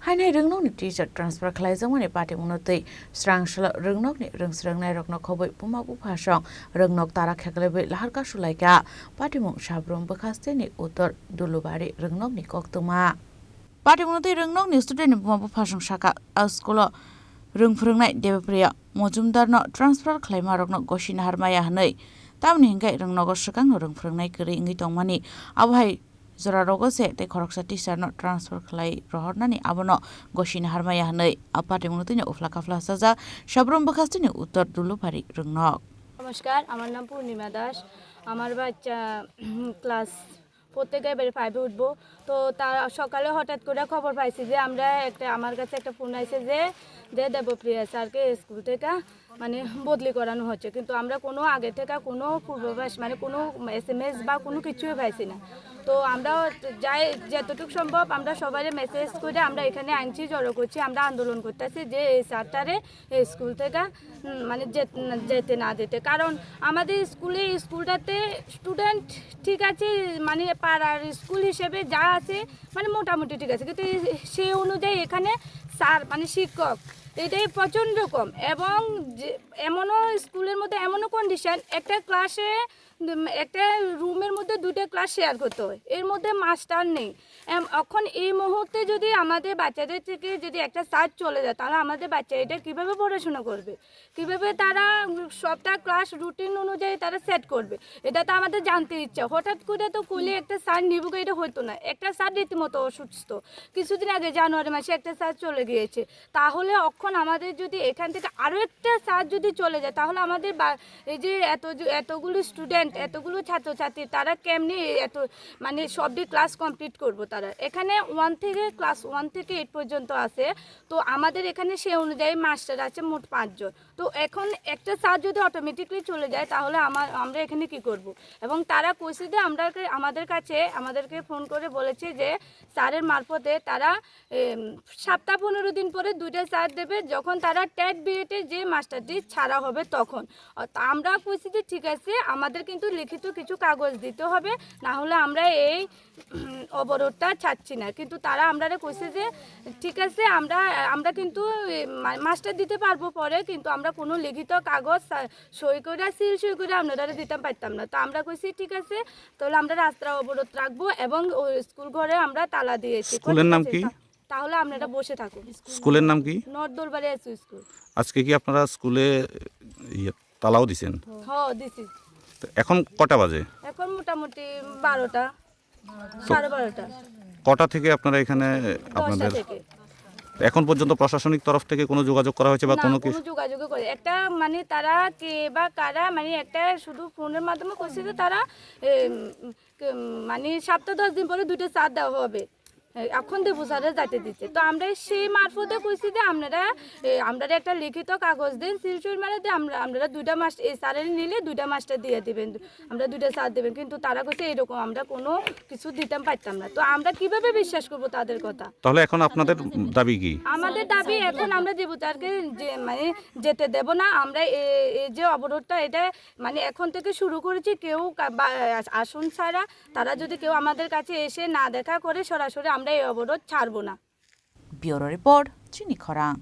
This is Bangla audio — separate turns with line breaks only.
Haino Rwngnokni teacher transfer Khlaijakmani Patimungo Swrangsalo Rwngnokni Rwngswrwngnai rokno Khobwi Buma Bupha Rwngnok Tala Khlaijakmani Lahar kasulaikha Patimung Sabroom Bwkhakste ni Uttar Dulubari Rwngnokni Koktwma. Patimungo Rwngnokni student Buma Bupha saka school Rwngswrwngnai Debapriya Mojumdarno transfer Khlaima rokno Goshina harmaya hanai tamni hingkai Rwngnogo swkangno Rwngswrwngnai kwrwi wngwi tongmani abohai Zora rogose te Khorang teacher no transfer khlai rohornani abono Goshina harmaya hanai Patimungo tino uflakafla saja Sabroom Bwkhakste ni Uttar Dulubari Rwngnok.
নমস্কার, আমার নাম পূর্ণিমা দাস। আমার বাচ্চা ক্লাস প্রত্যেকে এবারে 5 এ উঠবো। তো তার সকালে হঠাৎ করে খবর পাইছি যে আমরা আমার কাছে একটা ফোন আইছে যে দেবপ্রিয়া স্যারকে স্কুল থেকে মানে বদলি করানো হচ্ছে, কিন্তু আমরা কোনো আগে থেকে কোনো পূর্বাভাস মানে কোনো SMS বা কোনো কিছুই পাইছি না। তো আমরা যাই যতটুকু সম্ভব আমরা সবাই মেসেজ করে আমরা এখানে আইনছি জড়ো করছি, আমরা আন্দোলন করতেছি যে এই স্যারটারে এই স্কুল থেকে মানে যেতে না দিতে। কারণ আমাদের স্কুলটাতে স্টুডেন্ট ঠিক আছে, মানে পাড়ার স্কুল হিসেবে যা আছে মানে মোটামুটি ঠিক আছে, কিন্তু সেই অনুযায়ী এখানে স্যার মানে শিক্ষক এটাই প্রচণ্ড কম। এবং এমনও স্কুলের মধ্যে এমনও কন্ডিশন একটা ক্লাসে একটা রুমের মধ্যে 2টা ক্লাস শেয়ার করতে হয়, এর মধ্যে মাস্টার নেই। এখন এই মুহূর্তে যদি আমাদের বাচ্চাদের থেকে যদি একটা স্যার চলে যায় তাহলে আমাদের বাচ্চা এটা কীভাবে পড়াশোনা করবে, কীভাবে তারা সবটা ক্লাস রুটিন অনুযায়ী তারা সেট করবে, এটা তো আমাদের জানতে ইচ্ছা। হঠাৎ করে তো করলে একটা স্যার নিবুকে এটা হতো না। একটা স্যার রীতিমতো অসুস্থ, কিছুদিন আগে জানুয়ারি মাসে একটা স্যার চলে গিয়েছে। তাহলে এখন আমাদের যদি এখান থেকে আরও একটা স্যার যদি চলে যায় তাহলে আমাদের এই যে এতগুলো স্টুডেন্ট এতগুলো ছাত্রছাত্রী তারা কেমনি এত মানে সবটি ক্লাস কমপ্লিট করব। তারা এখানে ক্লাস 1 থেকে 8 পর্যন্ত আছে। তো আমাদের এখানে সেই অনুযায়ী মাস্টার আছে মোট 5 জন। তো এখন একটা স্যার যদি অটোমেটিকলি চলে যায় তাহলে আমরা এখানে কি করব। এবং তারা কইছে যে আমাদেরকে ফোন করে বলেছে যে স্যারের মারফতে তারা সপ্তাহ 15 দিন পরে 2টা স্যার দেবে, যখন তারা টেট বিএটে যে মাস্টারটি ছাড়া হবে তখন। আমরা কইছি যে ঠিক আছে, আমাদের কিন্তু লিখিত কিছু কাগজ দিতে হবে, না হলে আমরা এই অবরোধটা ছাড়ছি না। কিন্তু তারা আমরা কইছে যে ঠিক আছে, আমরা কিন্তু মাস্টার দিতে পারবো পরে, কিন্তু আমরা কোনো লিখিত কাগজ সই করে সিল সই করে আপনারা দিতে পারতাম না। তো আমরা কইছি ঠিক আছে, তাহলে আমরা রাস্তা অবরোধ রাখবো এবং ওই স্কুল ঘরে আমরা তালা দিয়েছি।
স্কুলের নাম কি?
তাহলে আপনারা বসে থাকুন।
স্কুলের নাম কি?
North Dalbari school.
আজকে কি আপনারা স্কুলে তালাও দিছেন?
হ্যাঁ দিছি।
এখন কটা বাজে?
এখন মোটামুটি 12টা 12:30।
কটা থেকে আপনারা এখানে আপনাদের এখন পর্যন্ত প্রশাসনিক তরফ থেকে কোনো যোগাযোগ করা হয়েছে বা কোনো কিছু?
যোগাযোগ করে একটা মানে তারা কে বা কারা মানে একটা শুধু ফোনের মাধ্যমে কইছে যে তারা মানে সপ্তাহ 10 দিন পরে 2টা স্যার দেওয়া হবে, এখন দেবো স্যারে যাইতে দিচ্ছে। তো আমরা সেই মারফতে কইছি যে আমরা একটা লিখিত কাগজ দিন সিলচুর মানে দিয়ে আমরা 2টা মাস এই স্যারের নিলে 2টা মাসটা দিয়ে দেবেন, আমরা 2টা স্যার দেবেন। কিন্তু তারা কইছে এরকম আমরা কোনো কিছু দিতে পারতাম না। তো আমরা কিভাবে বিশ্বাস করব তাদের কথা?
তাহলে এখন আপনাদের দাবি কি?
আমাদের দাবি এখন আমরা দেবো স্যারকে মানে যেতে দেব না। আমরা এই যে অবরোধটা এটা মানে এখন থেকে শুরু করেছি, কেউ আসুন ছাড়া তারা যদি কেউ আমাদের কাছে এসে না দেখা করে সরাসরি আমরা এই অবরোধ ছাড়বো না।
ব্যুরো রিপোর্ট, চিনি খরাং।